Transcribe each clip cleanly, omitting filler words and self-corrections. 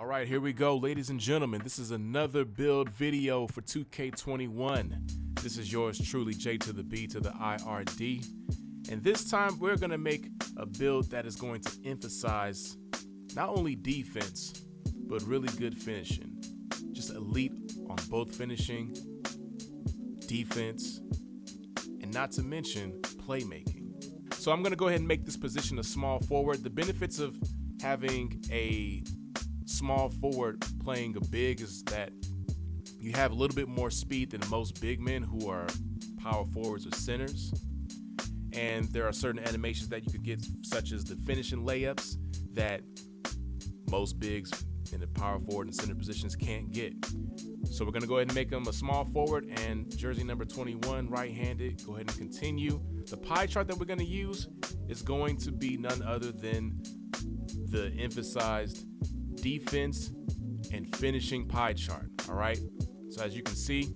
All right, here we go, ladies and gentlemen. This is another build video for 2K21. This is yours truly, J to the B to the IRD. And this time we're gonna make a build that is going to emphasize not only defense, but really good finishing. Just elite on both finishing, defense, and not to mention playmaking. So I'm gonna go ahead and make this position a small forward. The benefits of having a small forward playing a big is that you have a little bit more speed than most big men who are power forwards or centers. And there are certain animations that you could get, such as the finishing layups, that most bigs in the power forward and center positions can't get. So we're gonna go ahead and make him a small forward and jersey number 21, right-handed. Go ahead and continue. The pie chart that we're gonna use is going to be none other than the emphasized defense and finishing pie chart. All right, so as you can see,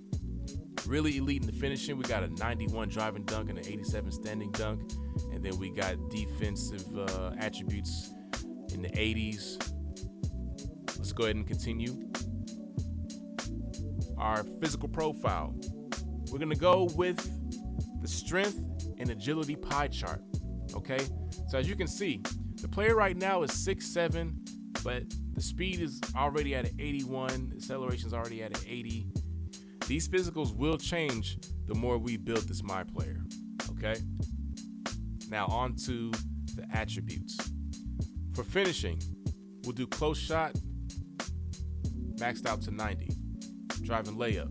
really elite in the finishing. We got a 91 driving dunk and an 87 standing dunk, and then we got defensive attributes in the 80s. Let's go ahead and continue. Our physical profile, we're gonna go with the strength and agility pie chart. Okay, so as you can see, the player right now is 6'7", but the speed is already at an 81, acceleration is already at an 80. These physicals will change the more we build this my player, okay? Now on to the attributes. For finishing, we'll do close shot, maxed out to 90. Driving layup,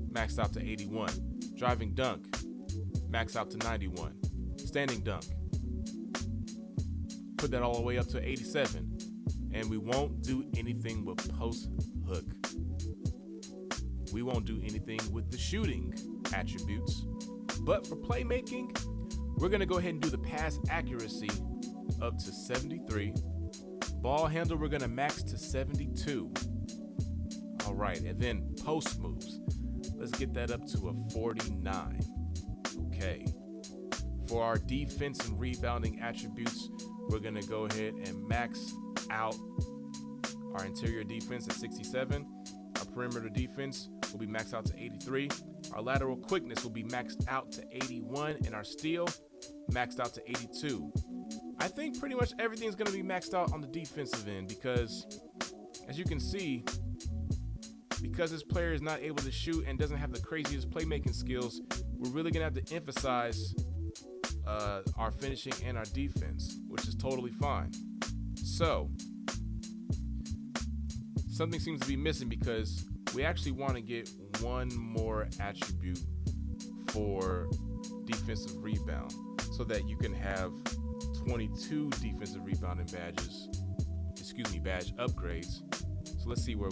maxed out to 81. Driving dunk, maxed out to 91. Standing dunk, put that all the way up to 87. And we won't do anything with post hook. We won't do anything with the shooting attributes. But for playmaking, we're gonna go ahead and do the pass accuracy up to 73. Ball handle, we're gonna max to 72. All right, and then post moves, let's get that up to a 49. Okay. For our defense and rebounding attributes, we're gonna go ahead and max out our interior defense at 67. Our perimeter defense will be maxed out to 83. Our lateral quickness will be maxed out to 81, and our steal maxed out to 82. I think pretty much everything's gonna be maxed out on the defensive end because, as you can see, because this player is not able to shoot and doesn't have the craziest playmaking skills, we're really gonna have to emphasize our finishing and our defense, which is totally fine. So something seems to be missing because we actually want to get one more attribute for defensive rebound so that you can have 22 defensive rebounding badge upgrades. So let's see where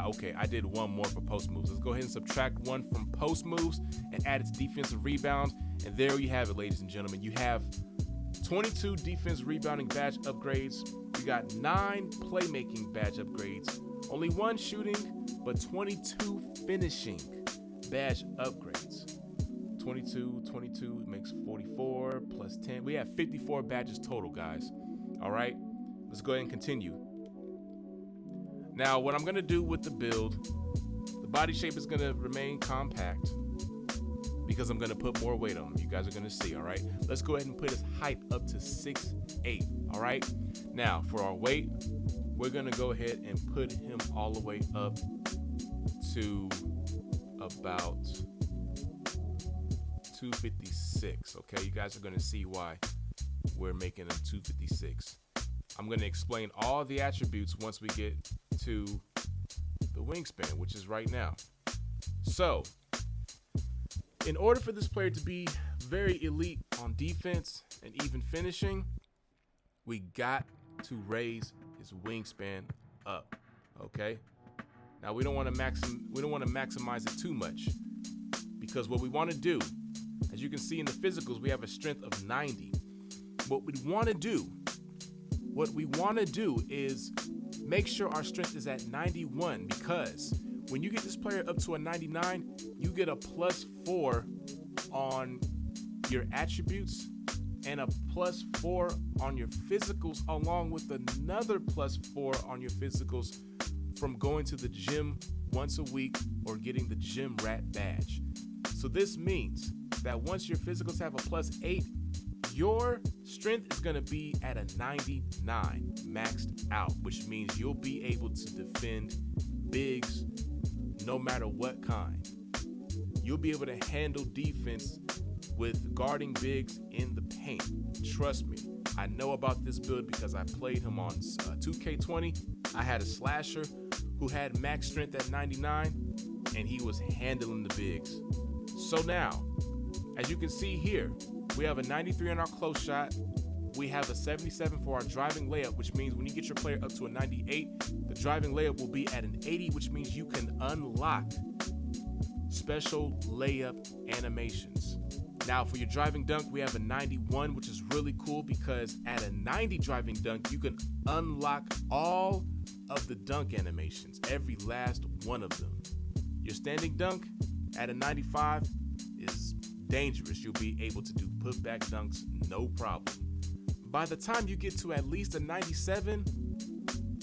okay, I did one more for post moves. Let's go ahead and subtract one from post moves and add its defensive rebound. And there you have it, ladies and gentlemen. You have 22 defense rebounding badge upgrades. We got 9 playmaking badge upgrades. Only 1 shooting, but 22 finishing badge upgrades. 22 makes 44 plus 10. We have 54 badges total, guys. All right, let's go ahead and continue. Now, what I'm gonna do with the build, the body shape is gonna remain compact because I'm gonna put more weight on him. You guys are gonna see, all right? Let's go ahead and put his height up to 6'8", all right? Now, for our weight, we're gonna go ahead and put him all the way up to about 256, okay? You guys are gonna see why we're making him 256. I'm gonna explain all the attributes once we get to the wingspan, which is right now. So, in order for this player to be very elite on defense and even finishing, we got to raise his wingspan up. Okay. Now we don't want to maximize it too much because what we want to do, as you can see in the physicals, we have a strength of 90. What we want to do is make sure our strength is at 91 because when you get this player up to a 99, you get a +4 on your attributes and a +4 on your physicals, along with another +4 on your physicals from going to the gym once a week or getting the gym rat badge. So this means that once your physicals have a +8, your strength is going to be at a 99 maxed out, which means you'll be able to defend bigs no matter what kind. You'll be able to handle defense with guarding bigs in the paint. Trust me, I know about this build because I played him on 2K20. I had a slasher who had max strength at 99, and he was handling the bigs. So now, as you can see here, we have a 93 on our close shot. We have a 77 for our driving layup, which means when you get your player up to a 98, the driving layup will be at an 80, which means you can unlock special layup animations. Now for your driving dunk, we have a 91, which is really cool because at a 90 driving dunk, you can unlock all of the dunk animations, every last one of them. Your standing dunk at a 95 is dangerous. You'll be able to do putback dunks, no problem. By the time you get to at least a 97,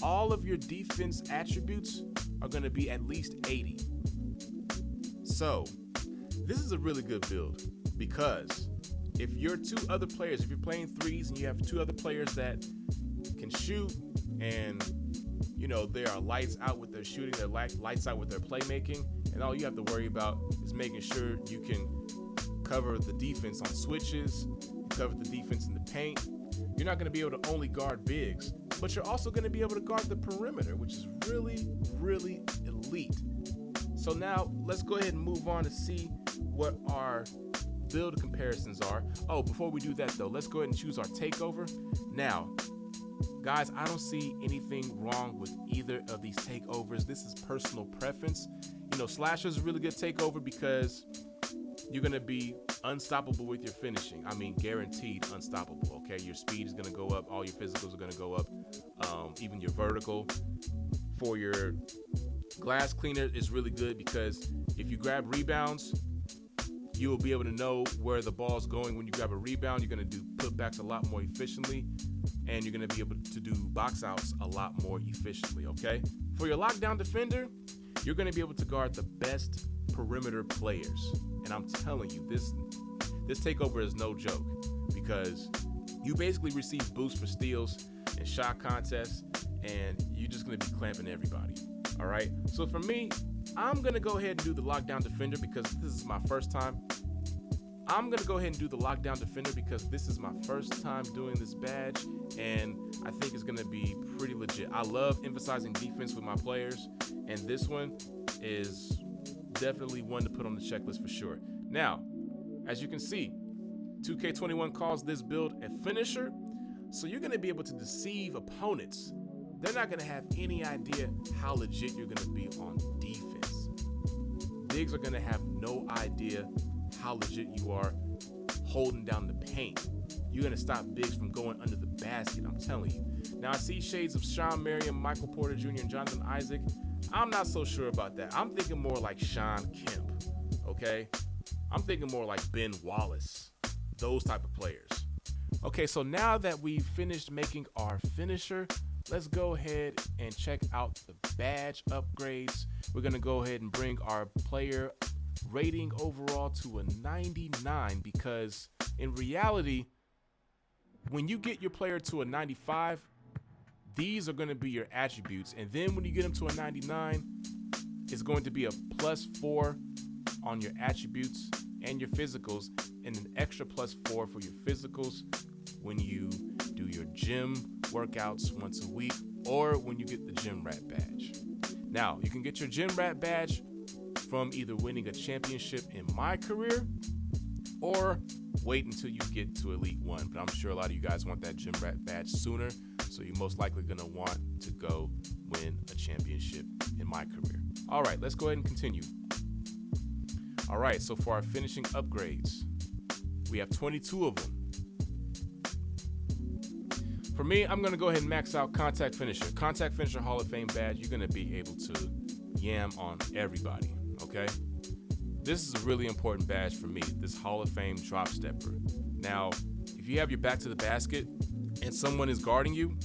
all of your defense attributes are going to be at least 80. So this is a really good build because if you're two other players, if you're playing threes and you have two other players that can shoot and they are lights out with their shooting, they're lights out with their playmaking, and all you have to worry about is making sure you can cover the defense on switches, cover the defense in the paint. You're not going to be able to only guard bigs, but you're also going to be able to guard the perimeter, which is really, really elite. So now let's go ahead and move on to see what our build comparisons are. Oh, before we do that though, let's go ahead and choose our takeover. Now, guys, I don't see anything wrong with either of these takeovers. This is personal preference. Slasher is a really good takeover because you're going to be unstoppable with your finishing. I mean, guaranteed unstoppable, okay? Your speed is going to go up. All your physicals are going to go up. Even your vertical. For your glass cleaner is really good because if you grab rebounds, you will be able to know where the ball's going. When you grab a rebound, you're going to do putbacks a lot more efficiently, and you're going to be able to do box outs a lot more efficiently, okay? For your lockdown defender, you're going to be able to guard the best perimeter players. And I'm telling you, this takeover is no joke because you basically receive boosts for steals and shot contests, and you're just going to be clamping everybody. All right. So for me, I'm going to go ahead and do the lockdown defender because this is my first time. I'm going to go ahead and do the lockdown defender because this is my first time doing this badge, and I think it's going to be pretty legit. I love emphasizing defense with my players, and this one is definitely one to put on the checklist for sure. Now, as you can see, 2K21 calls this build a finisher, so you're going to be able to deceive opponents. They're not going to have any idea how legit you're going to be on defense. Bigs are going to have no idea how legit you are holding down the paint. You're going to stop bigs from going under the basket, I'm telling you. Now, I see shades of Sean Marion, Michael Porter Jr., and Jonathan Isaac. I'm not so sure about that. I'm thinking more like Sean Kemp, okay? I'm thinking more like Ben Wallace, those type of players. Okay, so now that we've finished making our finisher, let's go ahead and check out the badge upgrades. We're going to go ahead and bring our player rating overall to a 99 because in reality, when you get your player to a 95, these are going to be your attributes. And then when you get them to a 99, it's going to be a +4 on your attributes and your physicals, and an extra +4 for your physicals when you do your gym workouts once a week or when you get the gym rat badge. Now, you can get your gym rat badge from either winning a championship in my career or wait until you get to Elite 1. But I'm sure a lot of you guys want that gym rat badge sooner, so you're most likely going to want to go win a championship in my career. All right, let's go ahead and continue. All right, so for our finishing upgrades, we have 22 of them. For me, I'm going to go ahead and max out Contact Finisher. Contact Finisher Hall of Fame badge, you're going to be able to yam on everybody, okay? This is a really important badge for me, this Hall of Fame drop stepper. Now, if you have your back to the basket and someone is guarding you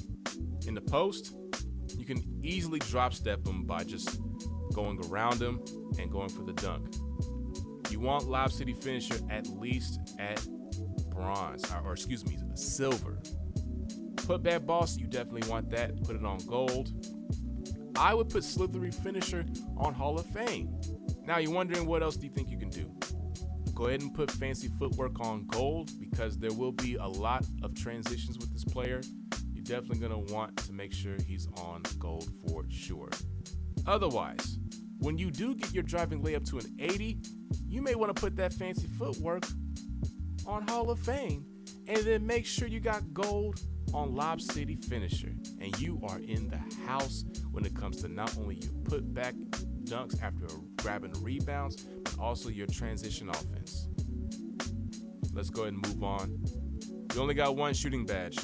in the post, you can easily drop step them by just going around them and going for the dunk. You want Lob City finisher at least at bronze, or excuse me, silver. Put bad boss, you definitely want that. Put it on gold. I would put slithery finisher on Hall of Fame. Now you're wondering what else do you think you can do? Go ahead and put fancy footwork on gold because there will be a lot of transitions with this player. You're definitely going to want to make sure he's on gold for sure. Otherwise, when you do get your driving layup to an 80, you may want to put that fancy footwork on Hall of Fame and then make sure you got gold on Lob City finisher. And you are in the house when it comes to not only your put back dunks after grabbing rebounds, but also your transition offense. Let's go ahead and move on. You only got one shooting badge.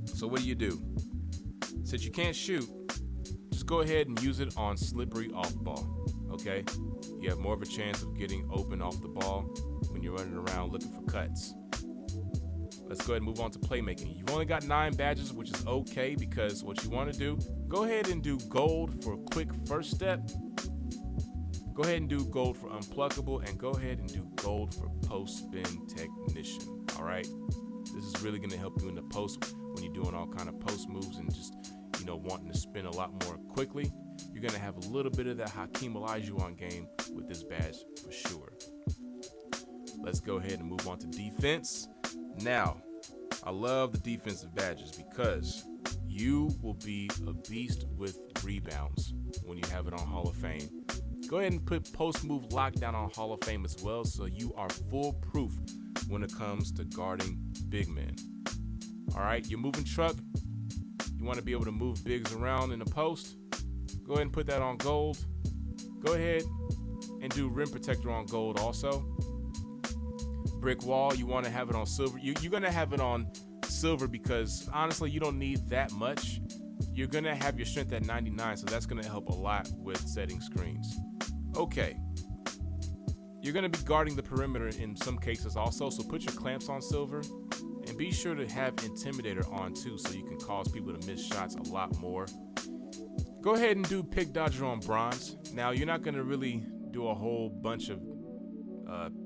So what do? Since you can't shoot, just go ahead and use it on slippery off ball, okay? You have more of a chance of getting open off the ball when you're running around looking for cuts. Let's go ahead and move on to playmaking. You've only got 9 badges, which is okay because what you want to do, go ahead and do gold for quick first step. Go ahead and do gold for unpluckable, and go ahead and do gold for post spin technician, all right? This is really going to help you in the post when you're doing all kind of post moves and just, wanting to spin a lot more quickly. You're going to have a little bit of that Hakeem Olajuwon game with this badge for sure. Let's go ahead and move on to defense. Now, I love the defensive badges because you will be a beast with rebounds when you have it on Hall of Fame. Go ahead and put post move lockdown on Hall of Fame as well, so you are foolproof when it comes to guarding big men. All right, you're moving truck. You want to be able to move bigs around in the post. Go ahead and put that on gold. Go ahead and do rim protector on gold also. Brick wall, you want to have it on silver. You're going to have it on silver because honestly, you don't need that much. You're going to have your strength at 99, so that's going to help a lot with setting screens. Okay. You're going to be guarding the perimeter in some cases also, so put your clamps on silver. And be sure to have Intimidator on too so you can cause people to miss shots a lot more. Go ahead and do Pick Dodger on bronze. Now, you're not going to really do a whole bunch of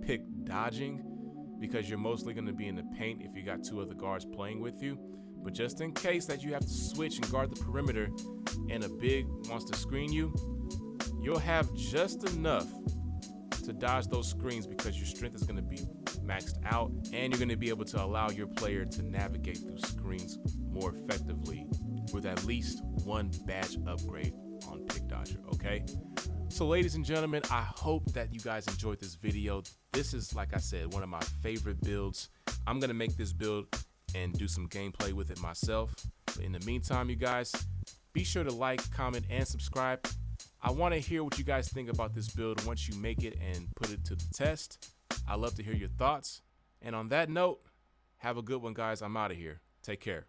pick dodging because you're mostly going to be in the paint if you got 2 other guards playing with you. But just in case that you have to switch and guard the perimeter and a big wants to screen you, you'll have just enough to dodge those screens because your strength is going to be maxed out and you're going to be able to allow your player to navigate through screens more effectively with at least 1 badge upgrade on Pick Dodger, okay? So ladies and gentlemen, I hope that you guys enjoyed this video. This is, like I said, one of my favorite builds. I'm going to make this build and do some gameplay with it myself. But in the meantime, you guys, be sure to like, comment, and subscribe. I want to hear what you guys think about this build once you make it and put it to the test. I love to hear your thoughts. And on that note, have a good one, guys. I'm out of here. Take care.